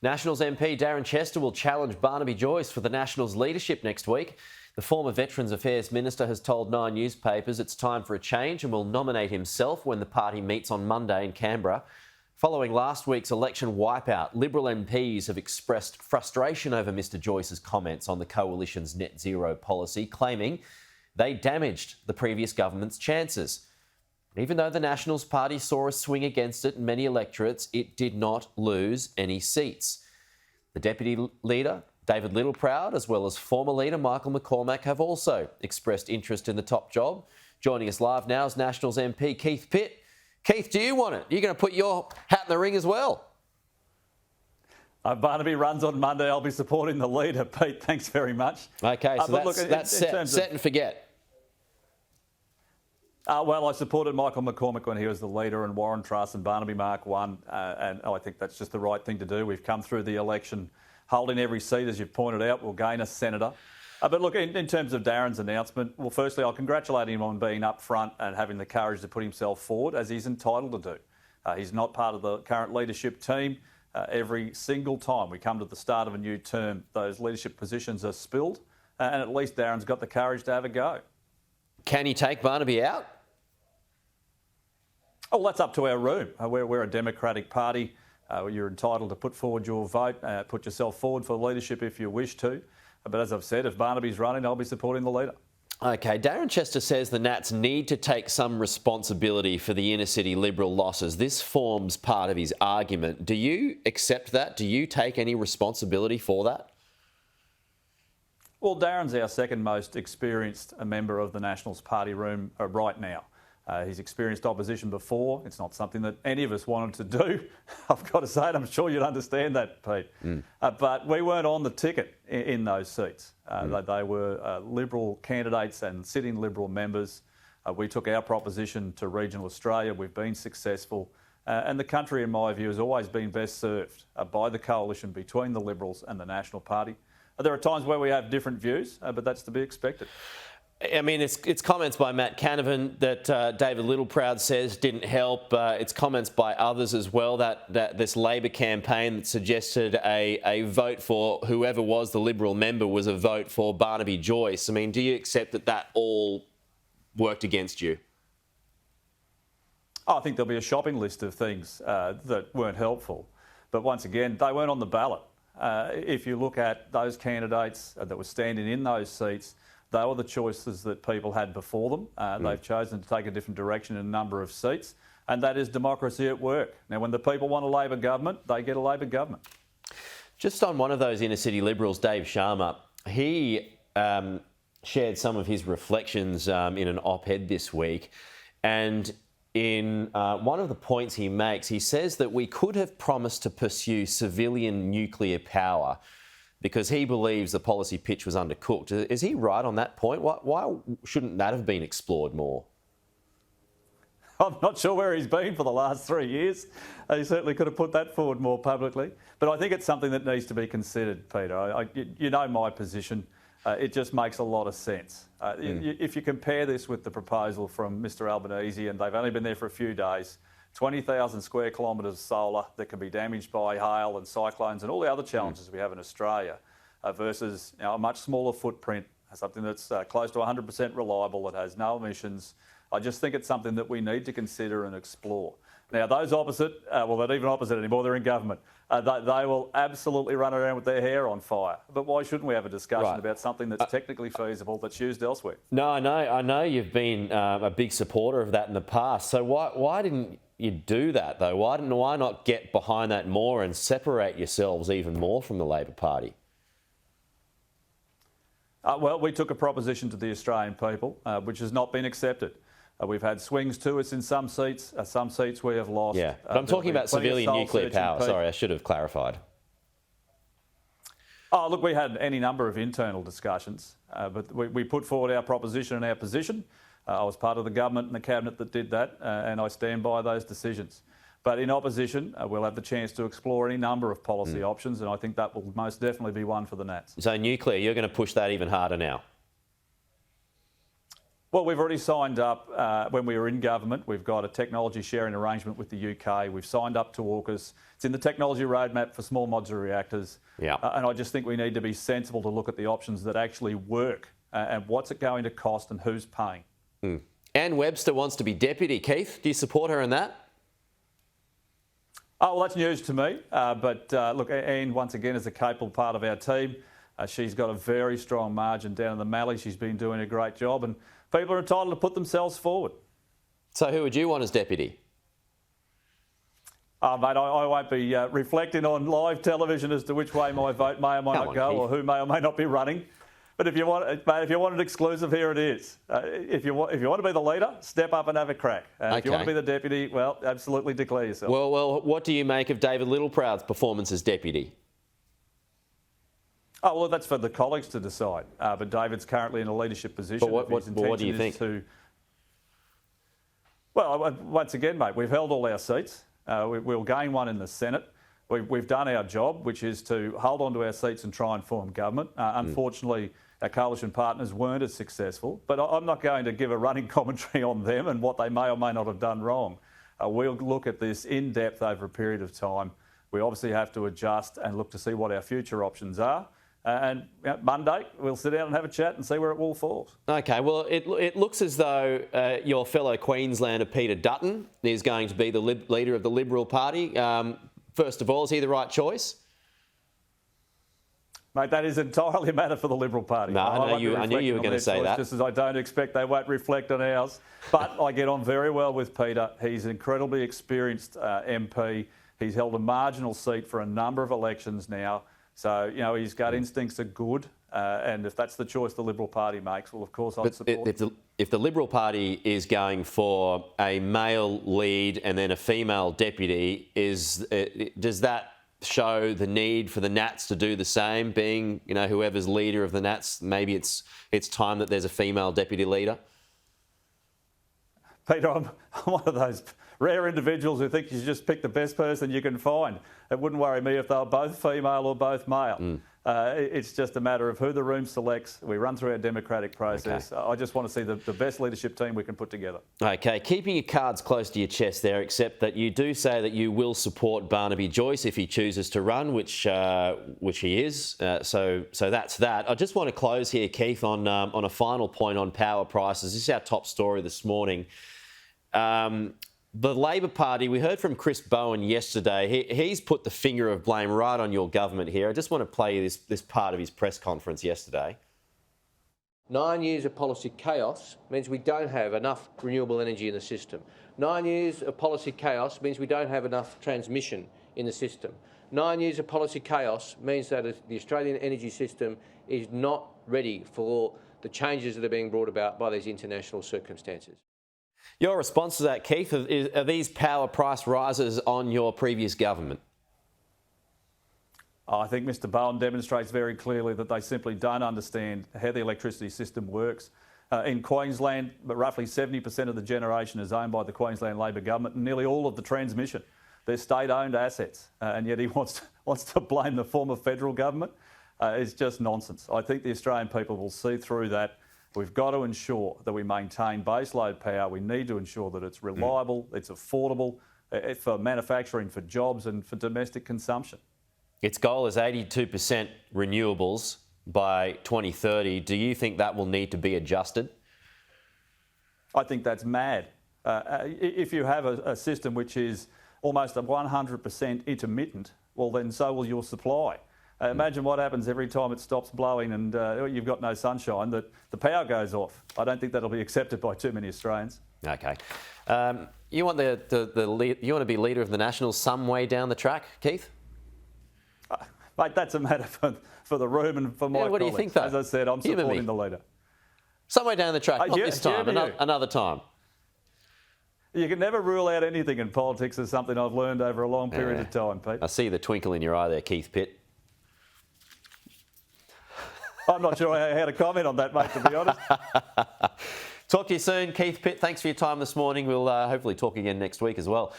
Nationals MP Darren Chester will challenge Barnaby Joyce for the Nationals leadership next week. The former Veterans Affairs Minister has told 9 newspapers it's time for a change and will nominate himself when the party meets on Monday in Canberra. Following last week's election wipeout, Liberal MPs have expressed frustration over Mr Joyce's comments on the coalition's net zero policy, claiming they damaged the previous government's chances. Even though the Nationals Party saw a swing against it in many electorates, it did not lose any seats. The Deputy Leader, David Littleproud, as well as former leader Michael McCormack, have also expressed interest in the top job. Joining us live now is Nationals MP Keith Pitt. Keith, do you want it? You're going to put your hat in the ring as well? Barnaby runs on Monday. I'll be supporting the leader. Pete, thanks very much. OK, so that's set and forget. Well, I supported Michael McCormack when he was the leader and Warren Truss and Barnaby Mark won, and I think that's just the right thing to do. We've come through the election holding every seat, as you've pointed out. We'll gain a senator. But look, in terms of Darren's announcement, well, firstly, I'll congratulate him on being up front and having the courage to put himself forward, as he's entitled to do. He's not part of the current leadership team. Every single time we come to the start of a new term, those leadership positions are spilled, and at least Darren's got the courage to have a go. Can he take Barnaby out? Oh, well, that's up to our room. We're a democratic party. You're entitled to put forward your vote, put yourself forward for leadership if you wish to. But as I've said, if Barnaby's running, I'll be supporting the leader. OK, Darren Chester says the Nats need to take some responsibility for the inner city Liberal losses. This forms part of his argument. Do you accept that? Do you take any responsibility for that? Well, Darren's our second most experienced member of the Nationals Party room right now. He's experienced opposition before. It's not something that any of us wanted to do. I've got to say it, I'm sure you'd understand that, Pete. But we weren't on the ticket in those seats. They were Liberal candidates and sitting Liberal members. We took our proposition to regional Australia. We've been successful. And the country, in my view, has always been best served by the coalition between the Liberals and the National Party. There are times where we have different views, but that's to be expected. I mean, it's comments by Matt Canavan that David Littleproud says didn't help. It's comments by others as well that this Labor campaign that suggested a vote for whoever was the Liberal member was a vote for Barnaby Joyce. I mean, do you accept that all worked against you? I think there'll be a shopping list of things that weren't helpful. But once again, they weren't on the ballot. If you look at those candidates that were standing in those seats, they were the choices that people had before them. They've chosen to take a different direction in a number of seats, and that is democracy at work. Now, when the people want a Labor government, they get a Labor government. Just on one of those inner city Liberals, Dave Sharma, he shared some of his reflections in an op-ed this week, and in one of the points he makes, he says that we could have promised to pursue civilian nuclear power because he believes the policy pitch was undercooked. Is he right on that point? Why shouldn't that have been explored more? I'm not sure where he's been for the last 3 years. He certainly could have put that forward more publicly. But I think it's something that needs to be considered, Peter. You know my position. It just makes a lot of sense. If you compare this with the proposal from Mr Albanese, and they've only been there for a few days, 20,000 square kilometres of solar that can be damaged by hail and cyclones and all the other challenges we have in Australia versus a much smaller footprint, something that's close to 100% reliable, that has no emissions. I just think it's something that we need to consider and explore. Now, those opposite, well, they're not even opposite anymore, they're in government. They will absolutely run around with their hair on fire. But why shouldn't we have a discussion about something that's technically feasible that's used elsewhere? No, I know you've been a big supporter of that in the past. So why didn't you do that, though? Why not get behind that more and separate yourselves even more from the Labor Party? Well, we took a proposition to the Australian people, which has not been accepted. We've had swings to us in some seats we have lost. Yeah, but I'm talking about civilian nuclear power. Sorry, I should have clarified. Oh, look, we had any number of internal discussions, but we put forward our proposition and our position. I was part of the government and the cabinet that did that, and I stand by those decisions. But in opposition, we'll have the chance to explore any number of policy options, and I think that will most definitely be one for the Nats. So nuclear, you're going to push that even harder now? Well, we've already signed up when we were in government. We've got a technology sharing arrangement with the UK. We've signed up to AUKUS. It's in the technology roadmap for small modular reactors. Yeah. And I just think we need to be sensible to look at the options that actually work and what's it going to cost and who's paying. Anne Webster wants to be deputy. Keith, do you support her in that? Oh, well, that's news to me. But look, Anne, once again, is a capable part of our team. She's got a very strong margin down in the Mallee. She's been doing a great job, and people are entitled to put themselves forward. So who would you want as deputy? Mate, I won't be reflecting on live television as to which way my vote may or may not go, or who may or may not be running. But if you want, mate, if you want it exclusive, here it is. If you want to be the leader, step up and have a crack. If you want to be the deputy, well, absolutely declare yourself. Well, what do you make of David Littleproud's performance as deputy? Oh, well, that's for the colleagues to decide. But David's currently in a leadership position. But what do you think? Well, once again, mate, we've held all our seats. We'll gain one in the Senate. We've done our job, which is to hold on to our seats and try and form government. Unfortunately, our coalition partners weren't as successful. But I'm not going to give a running commentary on them and what they may or may not have done wrong. We'll look at this in depth over a period of time. We obviously have to adjust and look to see what our future options are. And Monday, we'll sit down and have a chat and see where it all falls. OK, well, it looks as though your fellow Queenslander, Peter Dutton, is going to be the leader of the Liberal Party. First of all, is he the right choice? Mate, that is entirely a matter for the Liberal Party. No, I knew you were going to say that. Just as I don't expect they won't reflect on ours. But I get on very well with Peter. He's an incredibly experienced MP. He's held a marginal seat for a number of elections now. So, you know, his gut instincts are good. And if that's the choice the Liberal Party makes, well, of course, I'd support it. If the Liberal Party is going for a male lead and then a female deputy, does that show the need for the Nats to do the same? Being, you know, whoever's leader of the Nats, maybe it's time that there's a female deputy leader? Peter, I'm one of those rare individuals who think you should just pick the best person you can find. It wouldn't worry me if they were both female or both male. It's just a matter of who the room selects. We run through our democratic process. Okay. I just want to see the best leadership team we can put together. OK, keeping your cards close to your chest there, except that you do say that you will support Barnaby Joyce if he chooses to run, which he is. So that's that. I just want to close here, Keith, on a final point on power prices. This is our top story this morning. The Labor Party, we heard from Chris Bowen yesterday. He's put the finger of blame right on your government here. I just want to play you this part of his press conference yesterday. 9 years of policy chaos means we don't have enough renewable energy in the system. 9 years of policy chaos means we don't have enough transmission in the system. 9 years of policy chaos means that the Australian energy system is not ready for the changes that are being brought about by these international circumstances. Your response to that, Keith, are these power price rises on your previous government? I think Mr Bowen demonstrates very clearly that they simply don't understand how the electricity system works. In Queensland, roughly 70% of the generation is owned by the Queensland Labor government and nearly all of the transmission. They're state-owned assets, and yet he wants to blame the former federal government. It's just nonsense. I think the Australian people will see through that. We've got to ensure that we maintain baseload power. We need to ensure that it's reliable, it's affordable for manufacturing, for jobs and for domestic consumption. Its goal is 82% renewables by 2030. Do you think that will need to be adjusted? I think that's mad. If you have a system which is almost 100% intermittent, well, then so will your supply. Imagine what happens every time it stops blowing and you've got no sunshine, that the power goes off. I don't think that'll be accepted by too many Australians. OK. You want you want to be leader of the Nationals some way down the track, Keith? Mate, that's a matter for the room and for my colleagues. What do you think, though? As I said, I'm supporting the leader. Somewhere down the track, not this time, another time. You can never rule out anything in politics. Is something I've learned over a long period of time, Pete. I see the twinkle in your eye there, Keith Pitt. I'm not sure how to comment on that, mate, to be honest. Talk to you soon, Keith Pitt. Thanks for your time this morning. We'll hopefully talk again next week as well.